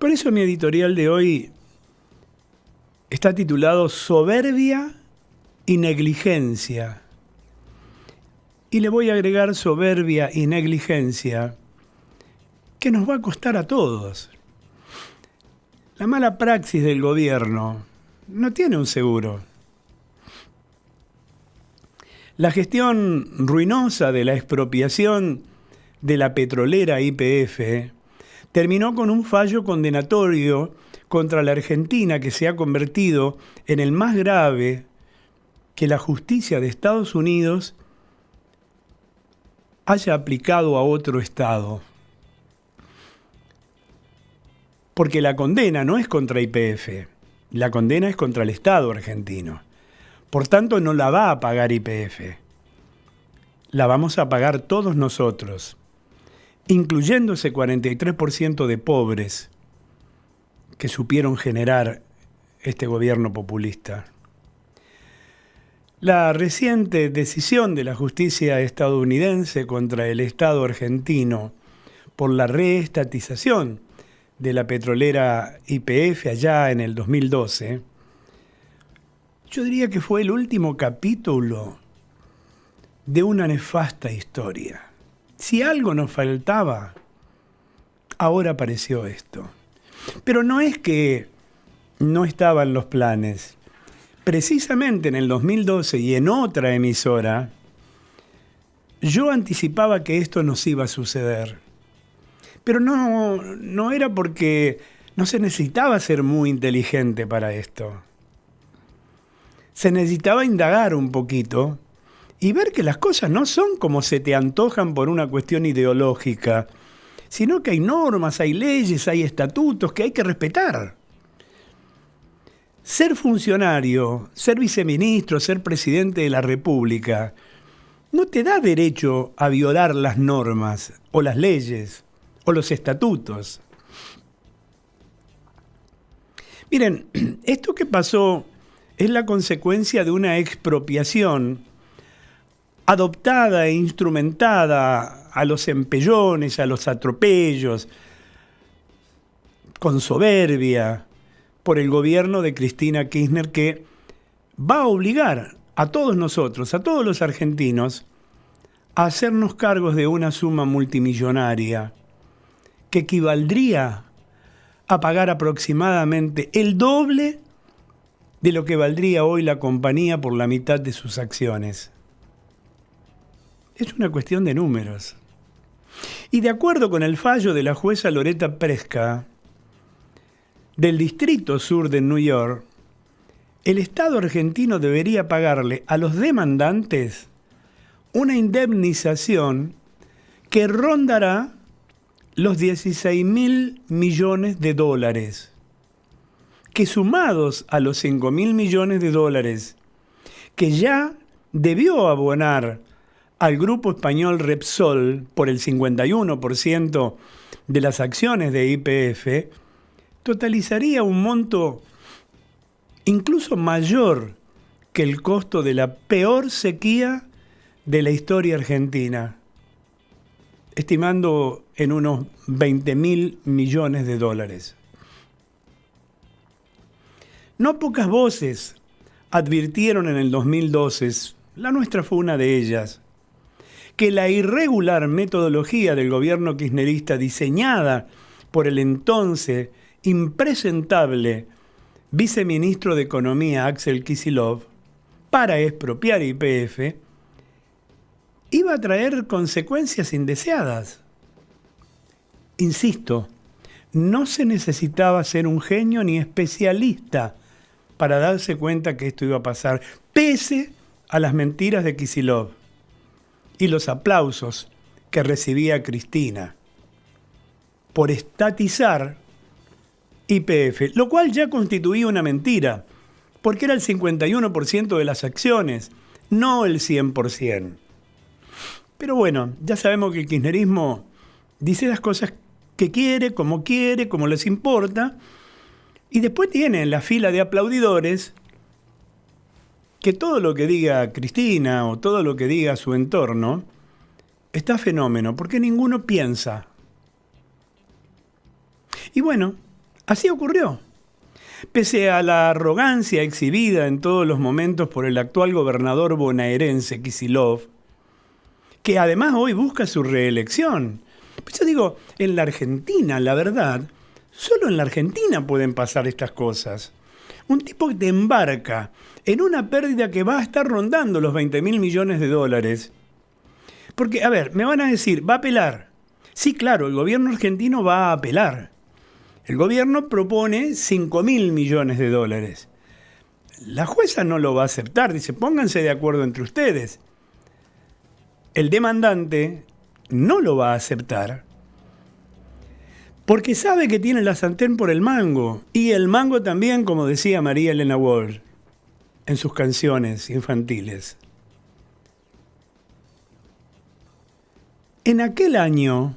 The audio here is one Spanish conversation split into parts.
Por eso mi editorial de hoy está titulado Soberbia y Negligencia. Y le voy a agregar soberbia y negligencia que nos va a costar a todos. La mala praxis del gobierno no tiene un seguro. La gestión ruinosa de la expropiación de la petrolera YPF terminó con un fallo condenatorio contra la Argentina que se ha convertido en el más grave que la justicia de Estados Unidos haya aplicado a otro Estado. Porque la condena no es contra YPF, la condena es contra el Estado argentino. Por tanto, no la va a pagar YPF. La vamos a pagar todos nosotros, incluyendo ese 43% de pobres que supieron generar este gobierno populista. La reciente decisión de la justicia estadounidense contra el Estado argentino por la reestatización de la petrolera YPF allá en el 2012, yo diría que fue el último capítulo de una nefasta historia. Si algo nos faltaba, ahora apareció esto. Pero no es que no estaban los planes. Precisamente en el 2012 y en otra emisora, yo anticipaba que esto nos iba a suceder. Pero no era porque no se necesitaba ser muy inteligente para esto. Se necesitaba indagar un poquito y ver que las cosas no son como se te antojan por una cuestión ideológica, sino que hay normas, hay leyes, hay estatutos que hay que respetar. Ser funcionario, ser viceministro, ser presidente de la República, no te da derecho a violar las normas o las leyes o los estatutos. Miren, esto que pasó es la consecuencia de una expropiación adoptada e instrumentada a los empellones, a los atropellos, con soberbia, por el gobierno de Cristina Kirchner, que va a obligar a todos nosotros, a todos los argentinos, a hacernos cargos de una suma multimillonaria que equivaldría a pagar aproximadamente el doble de lo que valdría hoy la compañía por la mitad de sus acciones. Es una cuestión de números. Y de acuerdo con el fallo de la jueza Loretta Preska, del Distrito Sur de New York, el Estado argentino debería pagarle a los demandantes una indemnización que rondará los 16.000 millones de dólares, que sumados a los 5.000 millones de dólares que ya debió abonar al grupo español Repsol por el 51% de las acciones de YPF, totalizaría un monto incluso mayor que el costo de la peor sequía de la historia argentina, estimando en unos 20.000 millones de dólares. No pocas voces advirtieron en el 2012, la nuestra fue una de ellas, que la irregular metodología del gobierno kirchnerista diseñada por el entonces impresentable viceministro de Economía Axel Kicillof para expropiar YPF iba a traer consecuencias indeseadas. Insisto, no se necesitaba ser un genio ni especialista para darse cuenta que esto iba a pasar, pese a las mentiras de Kicillof y los aplausos que recibía Cristina por estatizar YPF, lo cual ya constituía una mentira, porque era el 51% de las acciones, no el 100%. Pero bueno, ya sabemos que el kirchnerismo dice las cosas que quiere, como les importa, y después tiene en la fila de aplaudidores que todo lo que diga Cristina o todo lo que diga su entorno está fenómeno, porque ninguno piensa. Y bueno, Así ocurrió. Pese a la arrogancia exhibida en todos los momentos por el actual gobernador bonaerense Kicillof, que además hoy busca su reelección. Pues yo digo, en la Argentina, la verdad, solo en la Argentina pueden pasar estas cosas. Un tipo que te embarca en una pérdida que va a estar rondando los 20.000 millones de dólares. Porque, a ver, me van a decir, ¿va a apelar? Sí, claro, el gobierno argentino va a apelar. El gobierno propone 5.000 millones de dólares. La jueza no lo va a aceptar, dice, pónganse de acuerdo entre ustedes. El demandante no lo va a aceptar porque sabe que tiene la sartén por el mango. Y el mango también, como decía María Elena Walsh en sus canciones infantiles. En aquel año,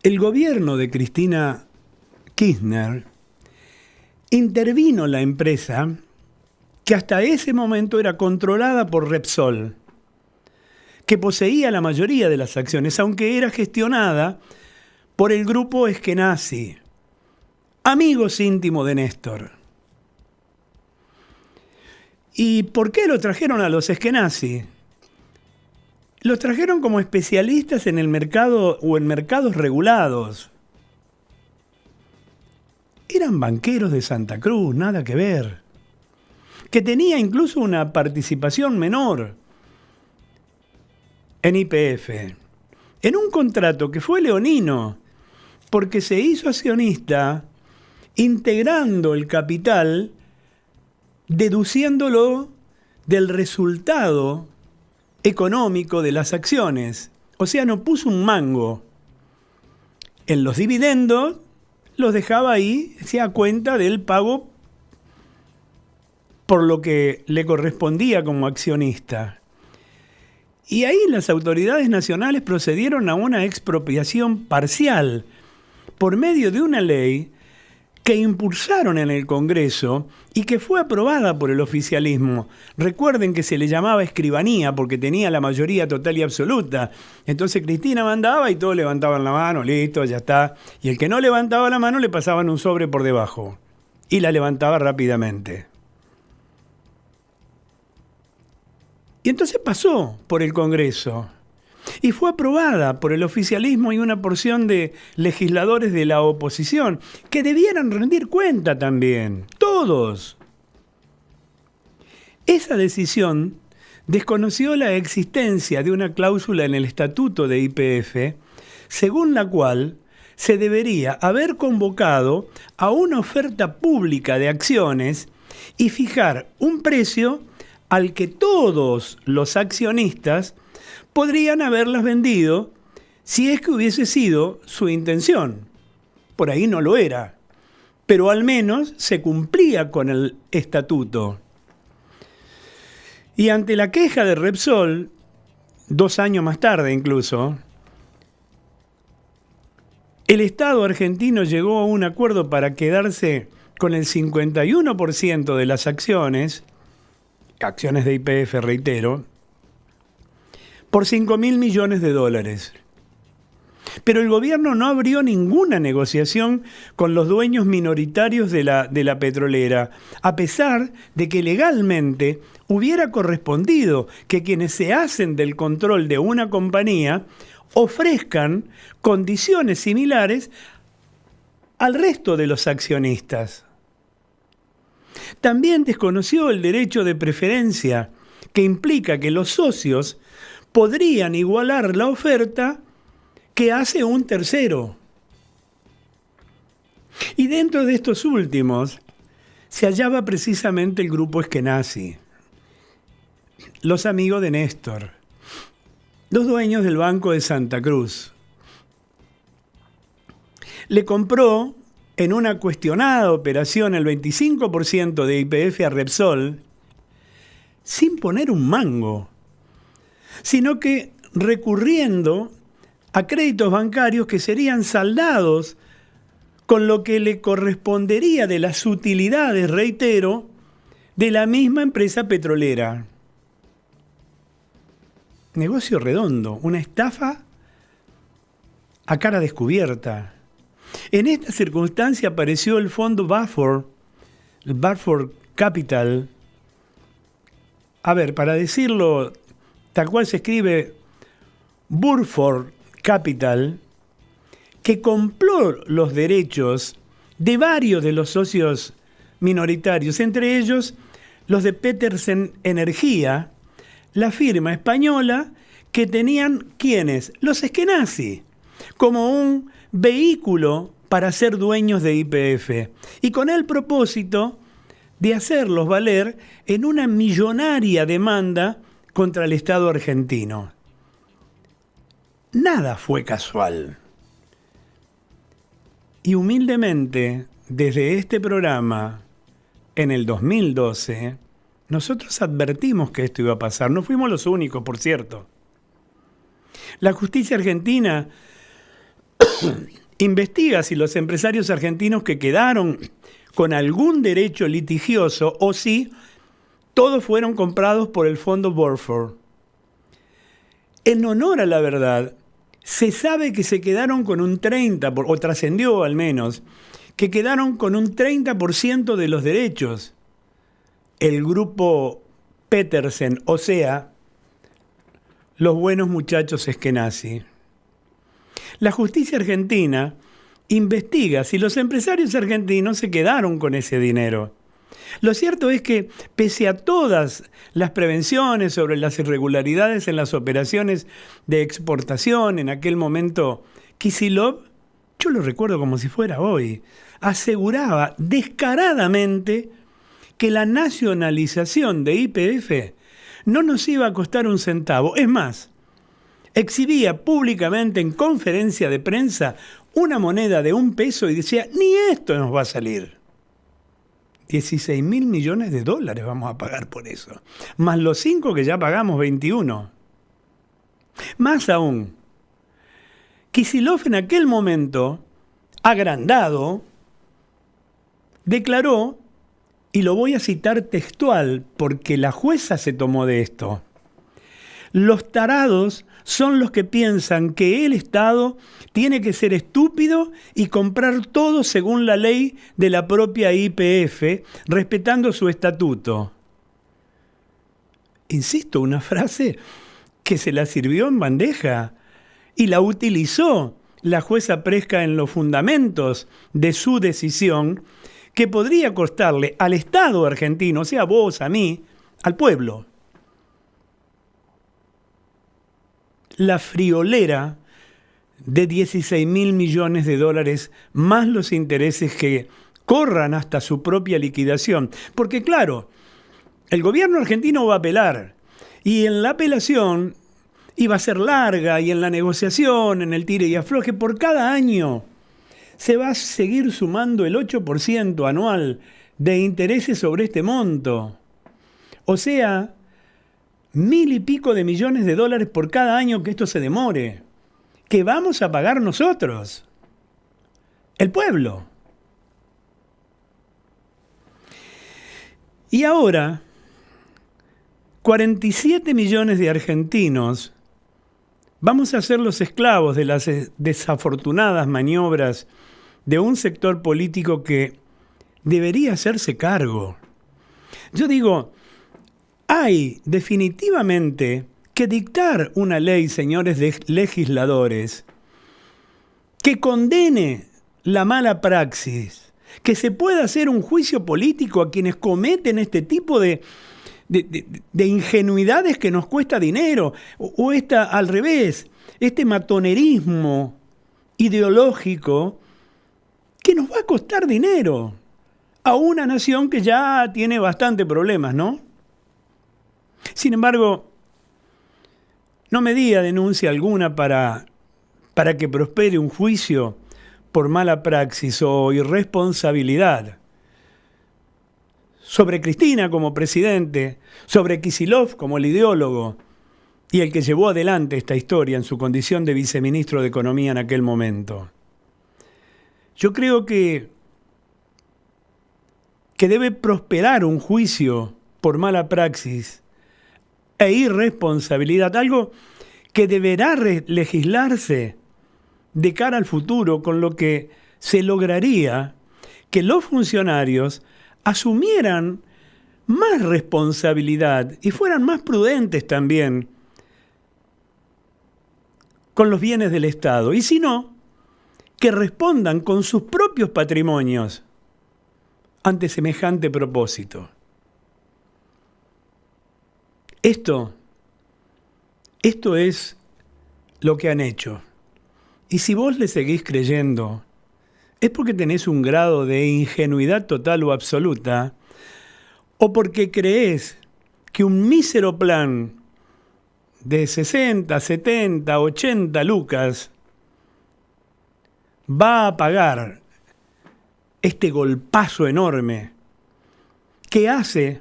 el gobierno de Cristina Kirchner intervino la empresa que hasta ese momento era controlada por Repsol, que poseía la mayoría de las acciones, aunque era gestionada por el grupo Eskenazi, amigos íntimos de Néstor. ¿Y por qué lo trajeron a los Eskenazi? Los trajeron como especialistas en el mercado o en mercados regulados. Eran banqueros de Santa Cruz, nada que ver. Que tenía incluso una participación menor en YPF, en un contrato que fue leonino, porque se hizo accionista integrando el capital, deduciéndolo del resultado económico de las acciones. O sea, no puso un mango. En los dividendos los dejaba ahí, a cuenta del pago por lo que le correspondía como accionista. Y ahí las autoridades nacionales procedieron a una expropiación parcial por medio de una ley que impulsaron en el Congreso y que fue aprobada por el oficialismo. Recuerden que se le llamaba escribanía porque tenía la mayoría total y absoluta. Entonces Cristina mandaba y todos levantaban la mano, listo, ya está. Y el que no levantaba la mano le pasaban un sobre por debajo y la levantaba rápidamente. Y entonces pasó por el Congreso y fue aprobada por el oficialismo y una porción de legisladores de la oposición que debieran rendir cuenta también, todos. Esa decisión desconoció la existencia de una cláusula en el estatuto de YPF, según la cual se debería haber convocado a una oferta pública de acciones y fijar un precio al que todos los accionistas podrían haberlas vendido si es que hubiese sido su intención. Por ahí no lo era, pero al menos se cumplía con el estatuto. Y ante la queja de Repsol, 2 años más tarde incluso, el Estado argentino llegó a un acuerdo para quedarse con el 51% de las acciones de YPF, reitero, por 5.000 millones de dólares. Pero el gobierno no abrió ninguna negociación con los dueños minoritarios de la petrolera, a pesar de que legalmente hubiera correspondido que quienes se hacen del control de una compañía ofrezcan condiciones similares al resto de los accionistas. También desconoció el derecho de preferencia, que implica que los socios podrían igualar la oferta que hace un tercero. Y dentro de estos últimos se hallaba precisamente el grupo Eskenazi, los amigos de Néstor, los dueños del Banco de Santa Cruz. Le compró en una cuestionada operación el 25% de YPF a Repsol, sin poner un mango, sino que recurriendo a créditos bancarios que serían saldados con lo que le correspondería de las utilidades, reitero, de la misma empresa petrolera. Negocio redondo, una estafa a cara descubierta. En esta circunstancia apareció el fondo Burford, el Burford Capital. A ver, para decirlo tal cual se escribe, Burford Capital, que compró los derechos de varios de los socios minoritarios, entre ellos los de Petersen Energía, la firma española que tenían, ¿quiénes? Los Eskenazi, como un vehículo para ser dueños de YPF, y con el propósito de hacerlos valer en una millonaria demanda contra el Estado argentino. Nada fue casual. Y humildemente, desde este programa, en el 2012, nosotros advertimos que esto iba a pasar. No fuimos los únicos, por cierto. La justicia argentina investiga si los empresarios argentinos que quedaron con algún derecho litigioso o si todos fueron comprados por el fondo Burford. En honor a la verdad, se sabe que se quedaron con un 30%, o trascendió al menos, que quedaron con un 30% de los derechos. El grupo Petersen, o sea, los buenos muchachos Eskenazi. La justicia argentina investiga si los empresarios argentinos se quedaron con ese dinero. Lo cierto es que, pese a todas las prevenciones sobre las irregularidades en las operaciones de exportación, en aquel momento Kicillof, yo lo recuerdo como si fuera hoy, aseguraba descaradamente que la nacionalización de YPF no nos iba a costar un centavo. Es más, exhibía públicamente en conferencia de prensa una moneda de $1 y decía, ni esto nos va a salir. 16.000 millones de dólares vamos a pagar por eso. Más los 5 que ya pagamos, 21. Más aún, Kicillof en aquel momento, agrandado, declaró, y lo voy a citar textual porque la jueza se tomó de esto: los tarados son los que piensan que el Estado tiene que ser estúpido y comprar todo según la ley de la propia YPF, respetando su estatuto. Insisto, una frase que se la sirvió en bandeja y la utilizó la jueza Presca en los fundamentos de su decisión, que podría costarle al Estado argentino, o sea, a vos, a mí, al pueblo, la friolera de 16.000 millones de dólares más los intereses que corran hasta su propia liquidación. Porque claro, el gobierno argentino va a apelar y en la apelación iba a ser larga y en la negociación, en el tire y afloje, por cada año se va a seguir sumando el 8% anual de intereses sobre este monto. O sea, 1.000 y pico de millones de dólares por cada año que esto se demore, que vamos a pagar nosotros, el pueblo. Y ahora, 47 millones de argentinos vamos a ser los esclavos de las desafortunadas maniobras de un sector político que debería hacerse cargo. Yo digo, hay definitivamente que dictar una ley, señores legisladores, que condene la mala praxis, que se pueda hacer un juicio político a quienes cometen este tipo de ingenuidades que nos cuesta dinero, o al revés, este matonerismo ideológico que nos va a costar dinero a una nación que ya tiene bastante problemas, ¿no? Sin embargo, no me diga denuncia alguna para que prospere un juicio por mala praxis o irresponsabilidad sobre Cristina como presidente, sobre Kicillof como el ideólogo y el que llevó adelante esta historia en su condición de viceministro de Economía en aquel momento. Yo creo que debe prosperar un juicio por mala praxis e irresponsabilidad, algo que deberá legislarse de cara al futuro, con lo que se lograría que los funcionarios asumieran más responsabilidad y fueran más prudentes también con los bienes del Estado. Y si no, que respondan con sus propios patrimonios ante semejante propósito. Esto es lo que han hecho. Y si vos le seguís creyendo, es porque tenés un grado de ingenuidad total o absoluta, o porque creés que un mísero plan de 60, 70, 80 lucas va a pagar este golpazo enorme que hace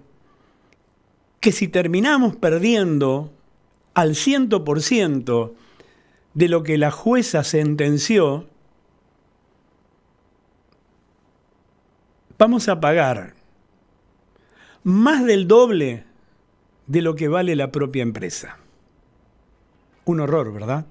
que si terminamos perdiendo al 100% de lo que la jueza sentenció, vamos a pagar más del doble de lo que vale la propia empresa. Un horror, ¿verdad?